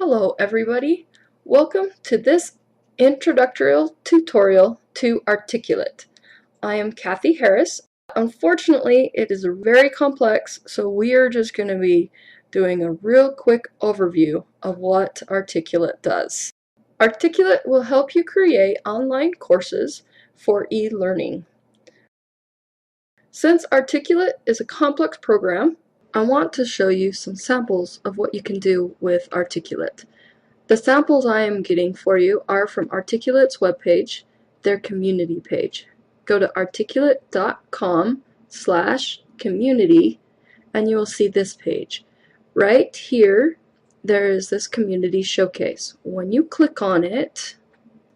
Hello everybody, welcome to this introductory tutorial to Articulate. I am Kathy Harris. Unfortunately, it is very complex, so we are just going to be doing a real quick overview of what Articulate does. Articulate will help you create online courses for e-learning. Since Articulate is a complex program, I want to show you some samples of what you can do with Articulate. The samples I am getting for you are from Articulate's webpage, their community page. Go to articulate.com/community and you will see this page. Right here, there is this community showcase. When you click on it,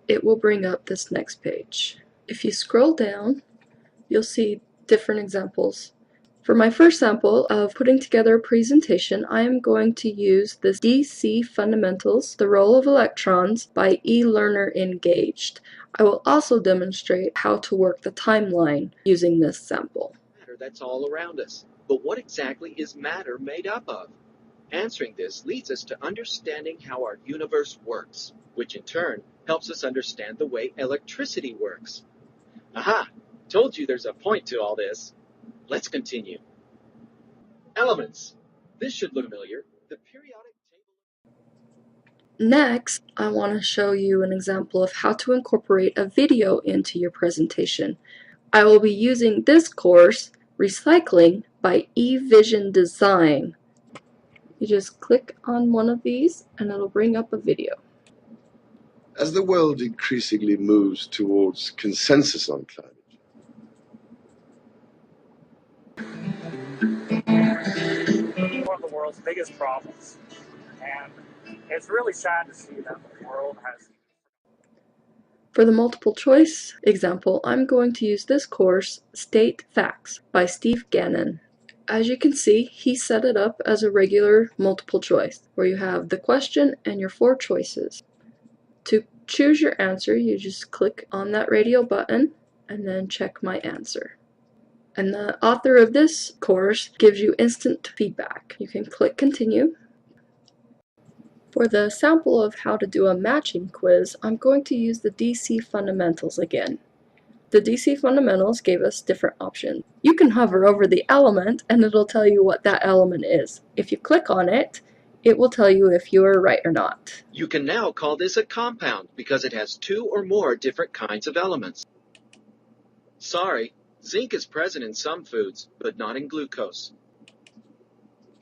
it will bring up this next page. If you scroll down, you'll see different examples. For my first sample of putting together a presentation, I am going to use this DC Fundamentals, The Role of Electrons by eLearner Engaged. I will also demonstrate how to work the timeline using this sample. Matter that's all around us. But what exactly is matter made up of? Answering this leads us to understanding how our universe works, which in turn helps us understand the way electricity works. Aha! Told you there's a point to all this. Let's continue. Elements. This should look familiar. The periodic table. Next, I want to show you an example of how to incorporate a video into your presentation. I will be using this course, Recycling by eVision Design. You just click on one of these and it'll bring up a video. As the world increasingly moves towards consensus on climate one of the world's biggest problems, and it's really sad to see that the world has. For the multiple choice example, I'm going to use this course, State Facts by Steve Gannon. As you can see, he set it up as a regular multiple choice, where you have the question and your 4 choices. To choose your answer, you just click on that radio button and then check my answer. And the author of this course gives you instant feedback. You can click continue. For the sample of how to do a matching quiz, I'm going to use the DC Fundamentals again. The DC Fundamentals gave us different options. You can hover over the element and it'll tell you what that element is. If you click on it, it will tell you if you are right or not. You can now call this a compound because it has 2 or more different kinds of elements. Sorry, zinc is present in some foods, but not in glucose.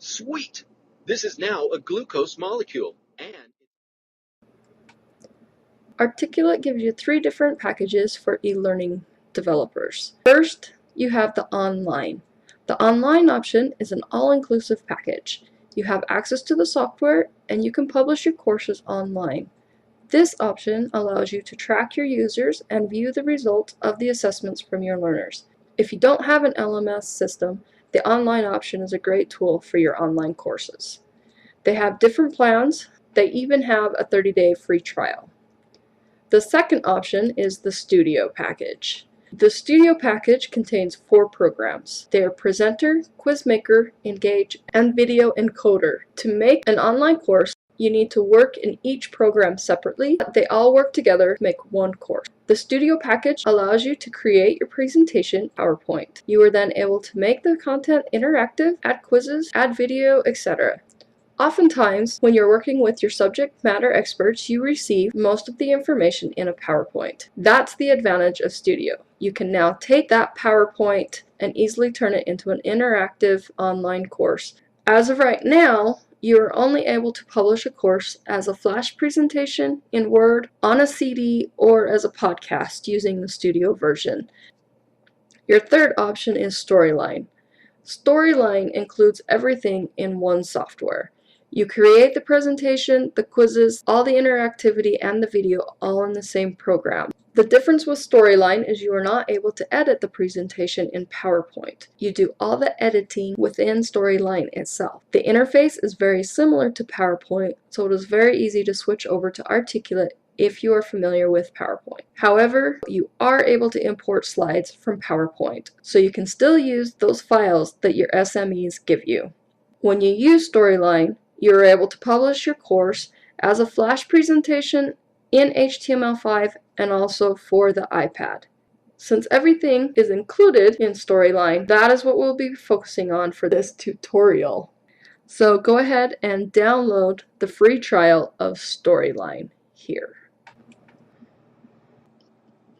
Sweet! This is now a glucose molecule, and Articulate gives you 3 different packages for e-learning developers. First, you have the online. The online option is an all-inclusive package. You have access to the software and you can publish your courses online. This option allows you to track your users and view the results of the assessments from your learners. If you don't have an LMS system, the online option is a great tool for your online courses. They have different plans. They even have a 30-day free trial. The second option is the Studio package. The Studio package contains 4 programs. They are Presenter, Quizmaker, Engage, and Video Encoder. To make an online course, you need to work in each program separately, but they all work together to make one course. The Studio package allows you to create your presentation in PowerPoint. You are then able to make the content interactive, add quizzes, add video, etc. Oftentimes, when you're working with your subject matter experts, you receive most of the information in a PowerPoint. That's the advantage of Studio. You can now take that PowerPoint and easily turn it into an interactive online course. As of right now, you are only able to publish a course as a flash presentation, in Word, on a CD, or as a podcast using the Studio version. Your third option is Storyline. Storyline includes everything in one software. You create the presentation, the quizzes, all the interactivity, and the video all in the same program. The difference with Storyline is you are not able to edit the presentation in PowerPoint. You do all the editing within Storyline itself. The interface is very similar to PowerPoint, so it is very easy to switch over to Articulate if you are familiar with PowerPoint. However, you are able to import slides from PowerPoint, so you can still use those files that your SMEs give you. When you use Storyline, you are able to publish your course as a Flash presentation in HTML5 and also for the iPad. Since everything is included in Storyline, that is what we'll be focusing on for this tutorial. So go ahead and download the free trial of Storyline here.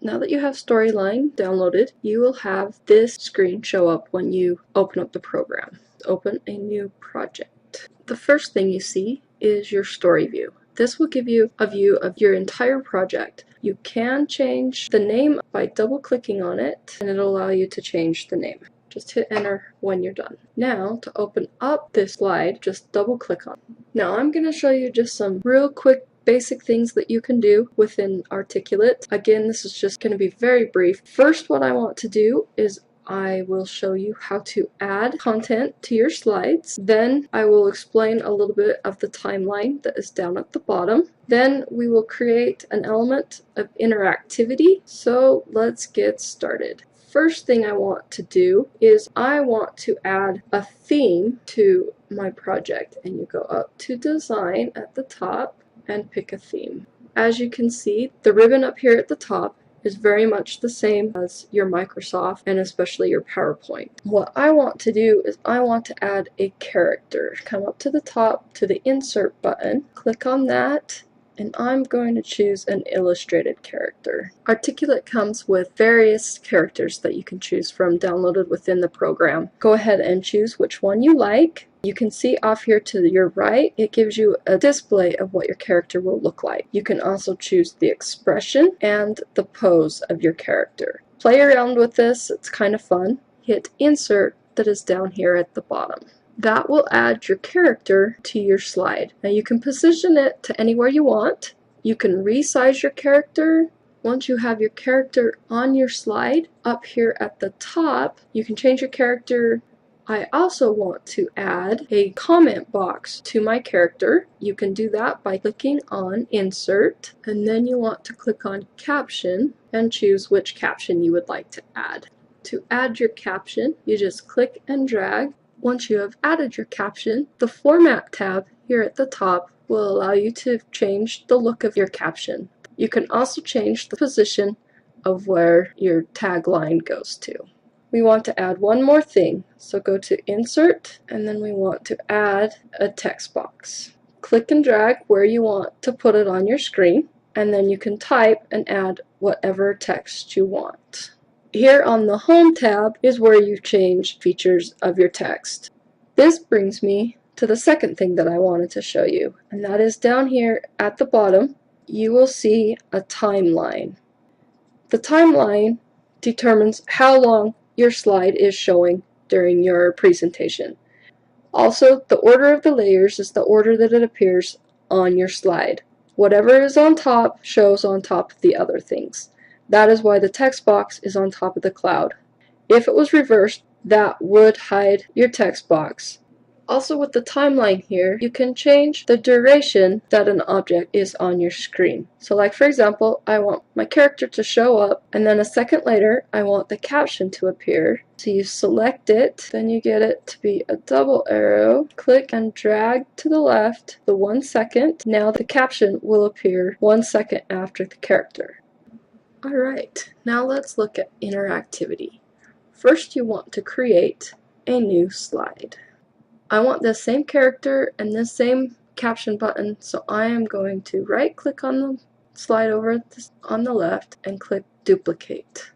Now that you have Storyline downloaded, you will have this screen show up when you open up the program. Open a new project. The first thing you see is your story view. This will give you a view of your entire project. You can change the name by double-clicking on it, and it'll allow you to change the name. Just hit enter when you're done. Now, to open up this slide, just double-click on it. Now, I'm going to show you just some real quick basic things that you can do within Articulate. Again, this is just going to be very brief. First, what I want to do is I will show you how to add content to your slides. Then I will explain a little bit of the timeline that is down at the bottom. Then we will create an element of interactivity. So let's get started. First thing I want to do is I want to add a theme to my project. And you go up to Design at the top and pick a theme. As you can see, the ribbon up here at the top is very much the same as your Microsoft and especially your PowerPoint. What I want to do is I want to add a character. Come up to the top to the Insert button, click on that, and I'm going to choose an illustrated character. Articulate comes with various characters that you can choose from downloaded within the program. Go ahead and choose which one you like. You can see off here to your right, it gives you a display of what your character will look like. You can also choose the expression and the pose of your character. Play around with this, it's kind of fun. Hit Insert, that is down here at the bottom. That will add your character to your slide. Now you can position it to anywhere you want. You can resize your character. Once you have your character on your slide, up here at the top, you can change your character. I also want to add a comment box to my character. You can do that by clicking on Insert, and then you want to click on Caption and choose which caption you would like to add. To add your caption, you just click and drag. Once you have added your caption, the Format tab here at the top will allow you to change the look of your caption. You can also change the position of where your tagline goes to. We want to add one more thing, so go to Insert, and then we want to add a text box. Click and drag where you want to put it on your screen, and then you can type and add whatever text you want. Here on the Home tab is where you change features of your text. This brings me to the second thing that I wanted to show you, and that is down here at the bottom, you will see a timeline. The timeline determines how long your slide is showing during your presentation. Also, the order of the layers is the order that it appears on your slide. Whatever is on top shows on top of the other things. That is why the text box is on top of the cloud. If it was reversed, that would hide your text box. Also with the timeline here, you can change the duration that an object is on your screen. So like for example, I want my character to show up, and then a second later, I want the caption to appear. So you select it, then you get it to be a double arrow, click and drag to the left the 1 second. Now the caption will appear 1 second after the character. Alright, now let's look at interactivity. First you want to create a new slide. I want the same character and the same caption button, so I am going to right click on the slide over on the left and click duplicate.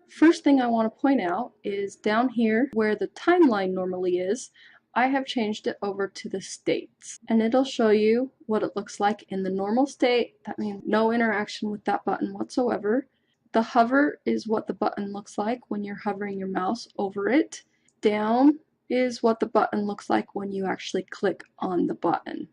First thing I want to point out is down here where the timeline normally is, I have changed it over to the states, and it'll show you what it looks like in the normal state. That means no interaction with that button whatsoever. The hover is what the button looks like when you're hovering your mouse over it. Down is what the button looks like when you actually click on the button.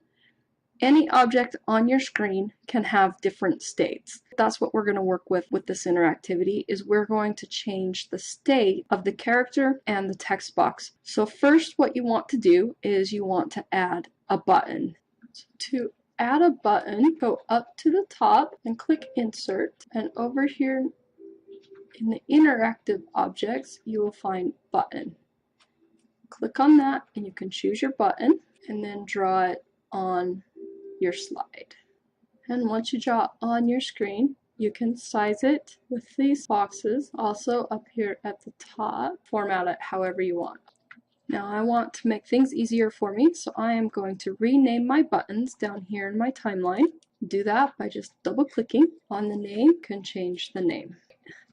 Any object on your screen can have different states. That's what we're going to work with this interactivity, is we're going to change the state of the character and the text box. So first what you want to do is you want to add a button. So to add a button, go up to the top and click Insert, and over here in the interactive objects you will find Button. Click on that and you can choose your button and then draw it on your slide. And once you draw on your screen, you can size it with these boxes. Also up here at the top, format it however you want. Now I want to make things easier for me, so I am going to rename my buttons down here in my timeline. Do that by just double clicking on the name. You can change the name.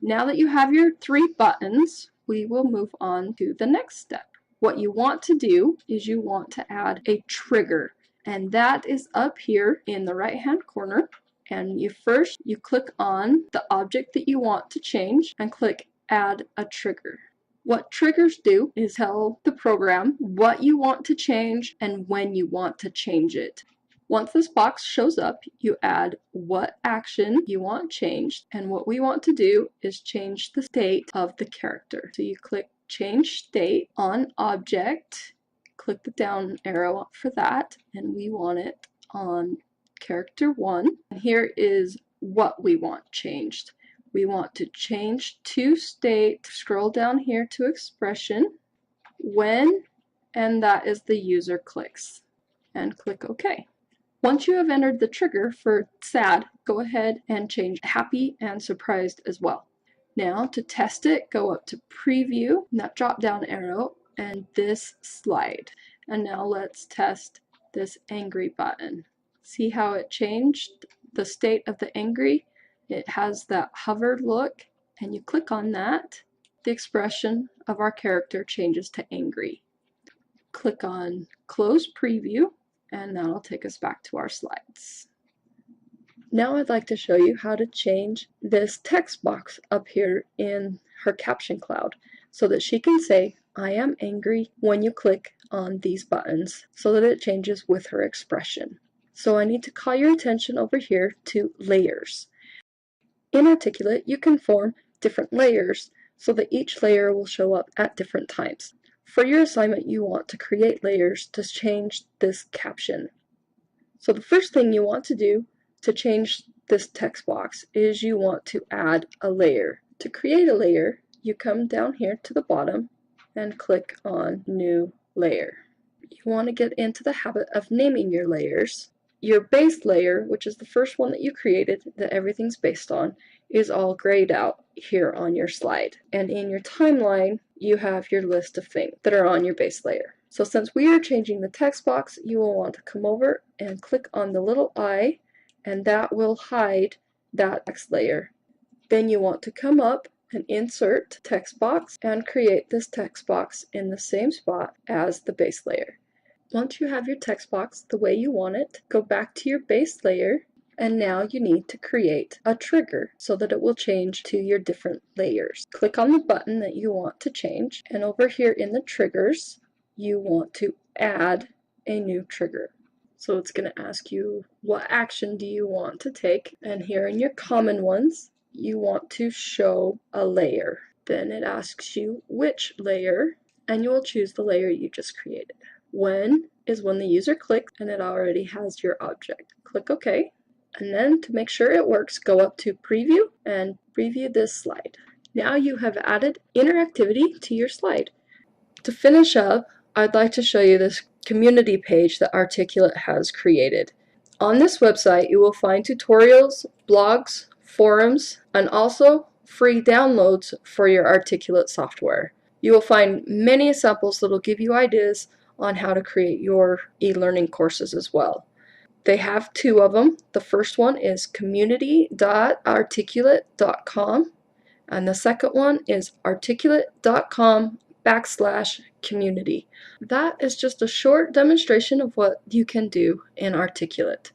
Now that you have your 3 buttons, we will move on to the next step. What you want to do is you want to add a trigger, and that is up here in the right hand corner. And you click on the object that you want to change and click add a trigger. What triggers do is tell the program what you want to change and when you want to change it. Once this box shows up, you add what action you want changed, and what we want to do is change the state of the character. So you click change state on object, click the down arrow for that, and we want it on character 1. And here is what we want changed. We want to change to state, scroll down here to expression, when, and that is the user clicks, and click OK. Once you have entered the trigger for sad, go ahead and change happy and surprised as well. Now to test it, go up to preview, that drop down arrow, and this slide. And now let's test this angry button. See how it changed the state of the angry? It has that hovered look, and you click on that, the expression of our character changes to angry. Click on close preview, and that'll take us back to our slides. Now I'd like to show you how to change this text box up here in her caption cloud so that she can say, I am angry, when you click on these buttons, so that it changes with her expression. So I need to call your attention over here to layers. In Articulate, you can form different layers so that each layer will show up at different times. For your assignment, you want to create layers to change this caption. So the first thing you want to do to change this text box is you want to add a layer. To create a layer, you come down here to the bottom and click on New Layer. You want to get into the habit of naming your layers. Your base layer, which is the first one that you created that everything's based on, is all grayed out here on your slide. And in your timeline, you have your list of things that are on your base layer. So since we are changing the text box, you will want to come over and click on the little I, and that will hide that text layer. Then you want to come up and insert text box and create this text box in the same spot as the base layer. Once you have your text box the way you want it, go back to your base layer, and now you need to create a trigger so that it will change to your different layers. Click on the button that you want to change, and over here in the triggers, you want to add a new trigger. So it's going to ask you, what action do you want to take? And here in your common ones, you want to show a layer. Then it asks you which layer, and you will choose the layer you just created. When is when the user clicks and it already has your object. Click OK. And then to make sure it works, go up to preview and preview this slide. Now you have added interactivity to your slide. To finish up, I'd like to show you this community page that Articulate has created. On this website, you will find tutorials, blogs, forums, and also free downloads for your Articulate software. You will find many samples that will give you ideas on how to create your e-learning courses as well. They have 2 of them. The first one is community.articulate.com, and the second one is articulate.com/community. That is just a short demonstration of what you can do in Articulate.